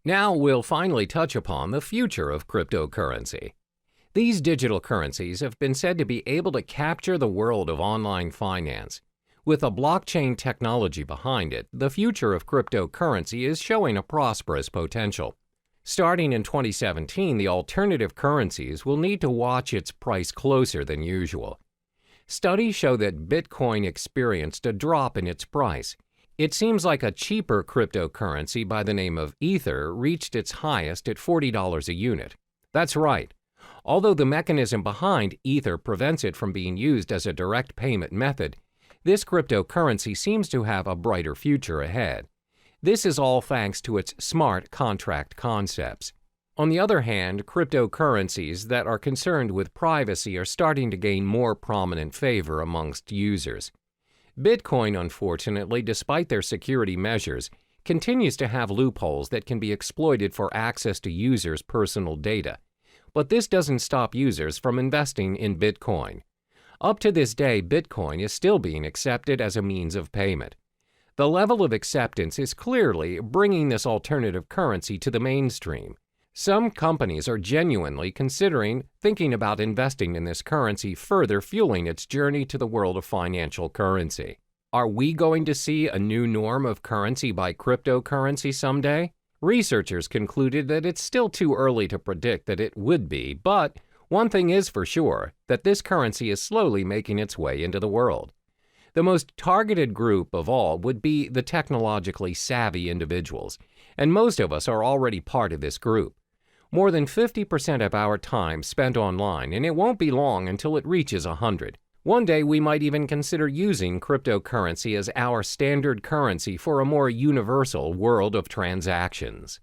Now we'll finally touch upon the future of cryptocurrency. These digital currencies have been said to be able to capture the world of online finance. With a blockchain technology behind it, the future of cryptocurrency is showing a prosperous potential. Starting in 2017, the alternative currencies will need to watch its price closer than usual. Studies show that Bitcoin experienced a drop in its price. It seems like a cheaper cryptocurrency by the name of Ether reached its highest at $40 a unit. That's right. Although the mechanism behind Ether prevents it from being used as a direct payment method, this cryptocurrency seems to have a brighter future ahead. This is all thanks to its smart contract concepts. On the other hand, cryptocurrencies that are concerned with privacy are starting to gain more prominent favor amongst users. Bitcoin, unfortunately, despite their security measures, continues to have loopholes that can be exploited for access to users' personal data. But this doesn't stop users from investing in Bitcoin. Up to this day, Bitcoin is still being accepted as a means of payment. The level of acceptance is clearly bringing this alternative currency to the mainstream. Some companies are genuinely thinking about investing in this currency, further fueling its journey to the world of financial currency. Are we going to see a new norm of currency by cryptocurrency someday? Researchers concluded that it's still too early to predict that it would be, but one thing is for sure, that this currency is slowly making its way into the world. The most targeted group of all would be the technologically savvy individuals, and most of us are already part of this group. More than 50% of our time spent online, and it won't be long until it reaches 100. One day we might even consider using cryptocurrency as our standard currency for a more universal world of transactions.